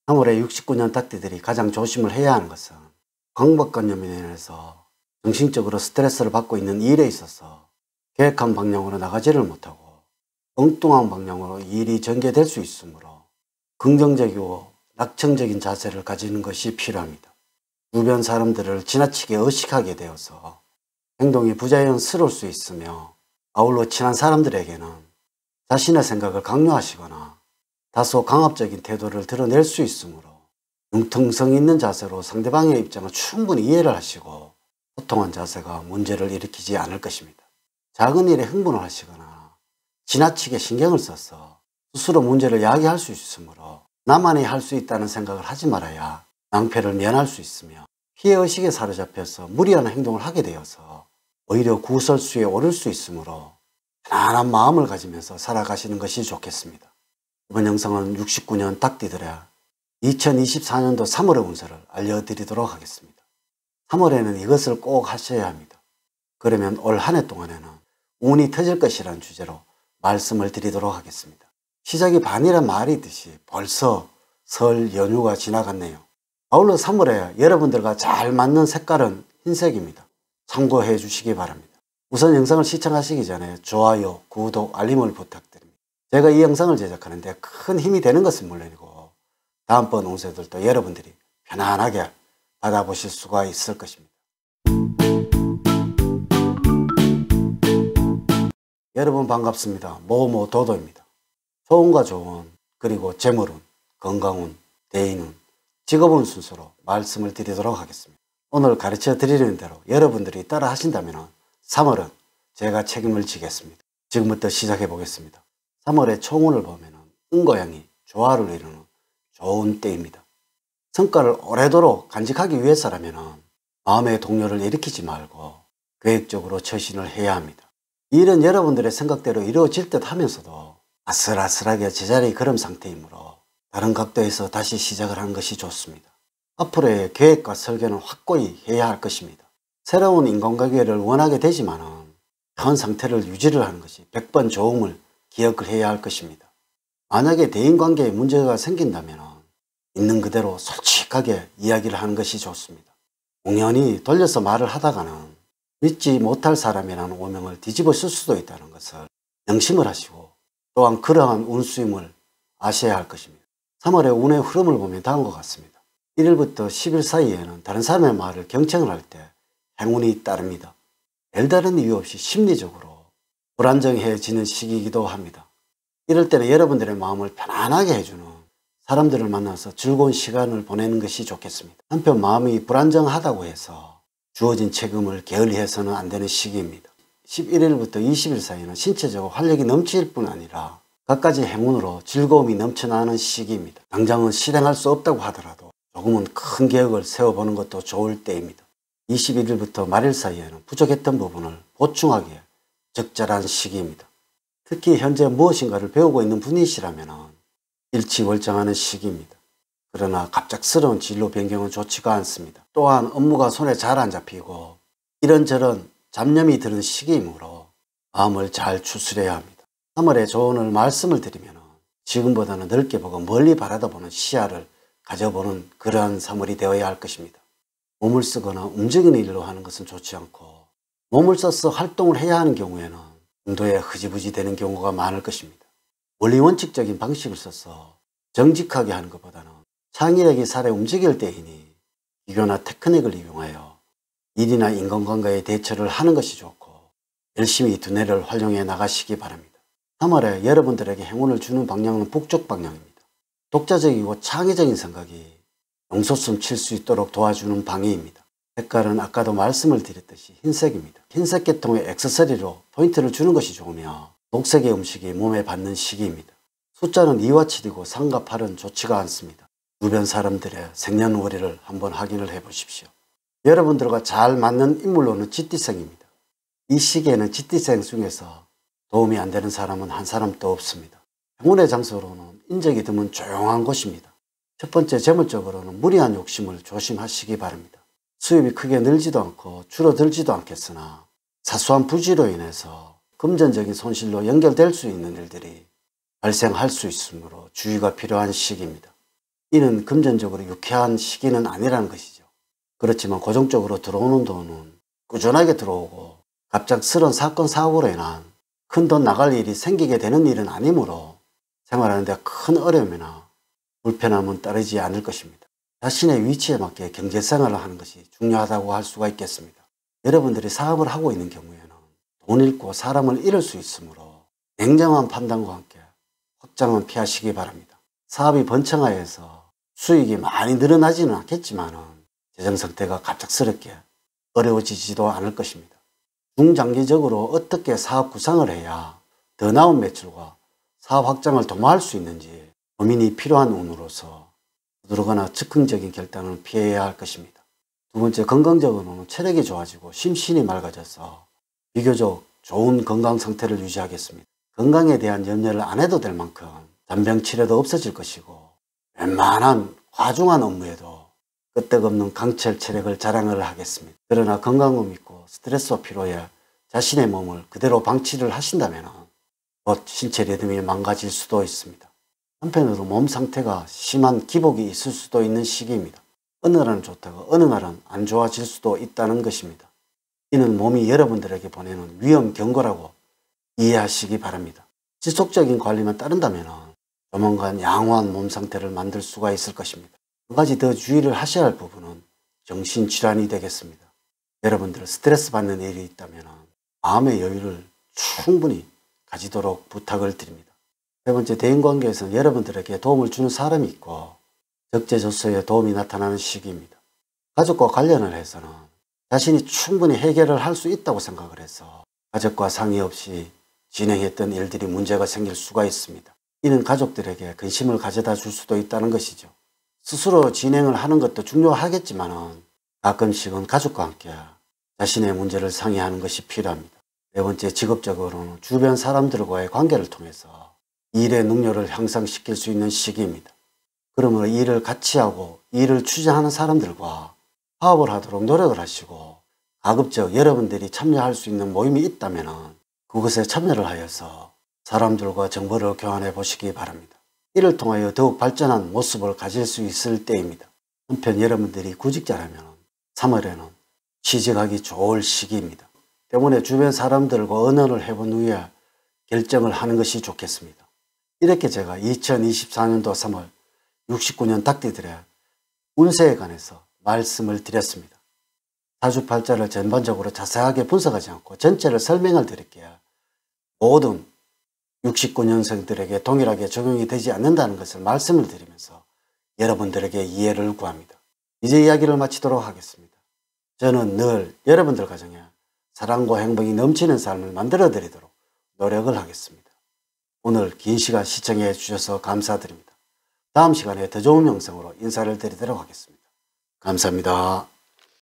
3월에 69년 닭띠들이 가장 조심을 해야 하는 것은 강박관념에 인해서 정신적으로 스트레스를 받고 있는 일에 있어서 계획한 방향으로 나가지를 못하고 엉뚱한 방향으로 일이 전개될 수 있으므로 긍정적이고 낙천적인 자세를 가지는 것이 필요합니다. 주변 사람들을 지나치게 의식하게 되어서 행동이 부자연스러울 수 있으며 아울러 친한 사람들에게는 자신의 생각을 강요하시거나 다소 강압적인 태도를 드러낼 수 있으므로 융통성 있는 자세로 상대방의 입장을 충분히 이해를 하시고 소통한 자세가 문제를 일으키지 않을 것입니다. 작은 일에 흥분을 하시거나 지나치게 신경을 써서 스스로 문제를 야기할 수 있으므로 나만이 할 수 있다는 생각을 하지 말아야 낭패를 면할 수 있으며 피해의식에 사로잡혀서 무리한 행동을 하게 되어서 오히려 구설수에 오를 수 있으므로 편안한 마음을 가지면서 살아가시는 것이 좋겠습니다. 이번 영상은 69년 닭띠들의 2024년도 3월의 운세를 알려드리도록 하겠습니다. 3월에는 이것을 꼭 하셔야 합니다. 그러면 올 한 해 동안에는 운이 터질 것이라는 주제로 말씀을 드리도록 하겠습니다. 시작이 반이란 말이 있듯이 벌써 설 연휴가 지나갔네요. 아울러 3월에 여러분들과 잘 맞는 색깔은 흰색입니다. 참고해 주시기 바랍니다. 우선 영상을 시청하시기 전에 좋아요, 구독, 알림을 부탁드립니다. 제가 이 영상을 제작하는데 큰 힘이 되는 것은 물론이고 다음번 운세들도 여러분들이 편안하게 받아보실 수가 있을 것입니다. 여러분 반갑습니다. 모모도도입니다. 소운과 조운, 그리고 재물운, 건강운, 대인운, 직업운 순서로 말씀을 드리도록 하겠습니다. 오늘 가르쳐 드리는 대로 여러분들이 따라 하신다면 3월은 제가 책임을 지겠습니다. 지금부터 시작해 보겠습니다. 3월의 총운을 보면 운고양이, 조화를 이루는 좋은 때입니다. 성과를 오래도록 간직하기 위해서라면 마음의 동요를 일으키지 말고 계획적으로 처신을 해야 합니다. 일은 여러분들의 생각대로 이루어질 듯 하면서도 아슬아슬하게 제자리 걸음 상태이므로 다른 각도에서 다시 시작을 하는 것이 좋습니다. 앞으로의 계획과 설계는 확고히 해야 할 것입니다. 새로운 인간관계를 원하게 되지만은 현 상태를 유지를 하는 것이 100번 좋음을 기억을 해야 할 것입니다. 만약에 대인관계에 문제가 생긴다면 있는 그대로 솔직하게 이야기를 하는 것이 좋습니다. 공연히 돌려서 말을 하다가는 믿지 못할 사람이라는 오명을 뒤집어 쓸 수도 있다는 것을 명심을 하시고 또한 그러한 운수임을 아셔야 할 것입니다. 3월의 운의 흐름을 보면 다음과 같습니다. 1일부터 10일 사이에는 다른 사람의 말을 경청을 할 때 행운이 따릅니다. 별다른 이유 없이 심리적으로 불안정해지는 시기이기도 합니다. 이럴 때는 여러분들의 마음을 편안하게 해주는 사람들을 만나서 즐거운 시간을 보내는 것이 좋겠습니다. 한편 마음이 불안정하다고 해서 주어진 책임을 게을리해서는 안 되는 시기입니다. 11일부터 20일 사이는 신체적으로 활력이 넘칠 뿐 아니라 갖가지 행운으로 즐거움이 넘쳐나는 시기입니다. 당장은 실행할 수 없다고 하더라도 조금은 큰 계획을 세워보는 것도 좋을 때입니다. 21일부터 말일 사이에는 부족했던 부분을 보충하기에 적절한 시기입니다. 특히 현재 무엇인가를 배우고 있는 분이시라면 일취월장하는 시기입니다. 그러나 갑작스러운 진로 변경은 좋지가 않습니다. 또한 업무가 손에 잘 안 잡히고 이런저런 잡념이 드는 시기이므로 마음을 잘 추스려야 합니다. 3월의 조언을 말씀을 드리면 지금보다는 넓게 보고 멀리 바라다보는 시야를 가져보는 그러한 3월이 되어야 할 것입니다. 몸을 쓰거나 움직이는 일로 하는 것은 좋지 않고 몸을 써서 활동을 해야 하는 경우에는 중도에 흐지부지 되는 경우가 많을 것입니다. 원리 원칙적인 방식을 써서 정직하게 하는 것보다는 창의력이 살아 움직일 때이니 기교나 테크닉을 이용하여 일이나 인간관계에 대처를 하는 것이 좋고 열심히 두뇌를 활용해 나가시기 바랍니다. 3월에 여러분들에게 행운을 주는 방향은 북쪽 방향입니다. 독자적이고 창의적인 생각이 용솟음 칠 수 있도록 도와주는 방해입니다. 색깔은 아까도 말씀을 드렸듯이 흰색입니다. 흰색 계통의 액세서리로 포인트를 주는 것이 좋으며 녹색의 음식이 몸에 받는 시기입니다. 숫자는 2와 7이고 3과 8은 좋지가 않습니다. 주변 사람들의 생년월일을 한번 확인을 해 보십시오. 여러분들과 잘 맞는 인물로는 쥐띠생입니다. 이 시기에는 쥐띠생 중에서 도움이 안 되는 사람은 한 사람도 없습니다. 행운의 장소로는 인적이 드문 조용한 곳입니다. 첫 번째, 재물적으로는 무리한 욕심을 조심하시기 바랍니다. 수입이 크게 늘지도 않고 줄어들지도 않겠으나 사소한 부지로 인해서 금전적인 손실로 연결될 수 있는 일들이 발생할 수 있으므로 주의가 필요한 시기입니다. 이는 금전적으로 유쾌한 시기는 아니라는 것이죠. 그렇지만 고정적으로 들어오는 돈은 꾸준하게 들어오고 갑작스런 사건 사고로 인한 큰 돈 나갈 일이 생기게 되는 일은 아니므로 생활하는 데 큰 어려움이나 불편함은 따르지 않을 것입니다. 자신의 위치에 맞게 경제생활을 하는 것이 중요하다고 할 수가 있겠습니다. 여러분들이 사업을 하고 있는 경우에는 돈 잃고 사람을 잃을 수 있으므로 냉정한 판단과 함께 확장은 피하시기 바랍니다. 사업이 번창하여서 수익이 많이 늘어나지는 않겠지만 재정 상태가 갑작스럽게 어려워지지도 않을 것입니다. 중장기적으로 어떻게 사업 구상을 해야 더 나은 매출과 사업 확장을 도모할 수 있는지 고민이 필요한 운으로서 부드러거나 즉흥적인 결단을 피해야 할 것입니다. 두 번째, 건강적으로는 체력이 좋아지고 심신이 맑아져서 비교적 좋은 건강 상태를 유지하겠습니다. 건강에 대한 염려를 안 해도 될 만큼 잔병 치레도 없어질 것이고 웬만한 과중한 업무에도 끄떡없는 강철 체력을 자랑을 하겠습니다. 그러나 건강을 믿고 스트레스와 피로에 자신의 몸을 그대로 방치를 하신다면 곧 신체 리듬이 망가질 수도 있습니다. 한편으로 몸 상태가 심한 기복이 있을 수도 있는 시기입니다. 어느 날은 좋다가 어느 날은 안 좋아질 수도 있다는 것입니다. 이는 몸이 여러분들에게 보내는 위험 경고라고 이해하시기 바랍니다. 지속적인 관리만 따른다면 조만간 양호한 몸 상태를 만들 수가 있을 것입니다. 한 가지 더 주의를 하셔야 할 부분은 정신질환이 되겠습니다. 여러분들 스트레스 받는 일이 있다면 마음의 여유를 충분히 가지도록 부탁을 드립니다. 세 번째, 대인관계에서는 여러분들에게 도움을 주는 사람이 있고 적재적소에 도움이 나타나는 시기입니다. 가족과 관련을 해서는 자신이 충분히 해결을 할 수 있다고 생각을 해서 가족과 상의 없이 진행했던 일들이 문제가 생길 수가 있습니다. 이는 가족들에게 근심을 가져다 줄 수도 있다는 것이죠. 스스로 진행을 하는 것도 중요하겠지만 가끔씩은 가족과 함께 자신의 문제를 상의하는 것이 필요합니다. 네 번째, 직업적으로는 주변 사람들과의 관계를 통해서 일의 능률을 향상시킬 수 있는 시기입니다. 그러므로 일을 같이 하고 일을 추진하는 사람들과 화합을 하도록 노력을 하시고 가급적 여러분들이 참여할 수 있는 모임이 있다면 그것에 참여를 하여서 사람들과 정보를 교환해 보시기 바랍니다. 이를 통하여 더욱 발전한 모습을 가질 수 있을 때입니다. 한편 여러분들이 구직자라면 3월에는 취직하기 좋을 시기입니다. 때문에 주변 사람들과 언언을 해본 후에 결정을 하는 것이 좋겠습니다. 이렇게 제가 2024년도 3월 69년 닭띠들의 운세에 관해서 말씀을 드렸습니다. 사주팔자를 전반적으로 자세하게 분석하지 않고 전체를 설명을 드릴게요. 모든 69년생들에게 동일하게 적용이 되지 않는다는 것을 말씀을 드리면서 여러분들에게 이해를 구합니다. 이제 이야기를 마치도록 하겠습니다. 저는 늘 여러분들 가정에 사랑과 행복이 넘치는 삶을 만들어 드리도록 노력을 하겠습니다. 오늘 긴 시간 시청해 주셔서 감사드립니다. 다음 시간에 더 좋은 영상으로 인사를 드리도록 하겠습니다. 감사합니다.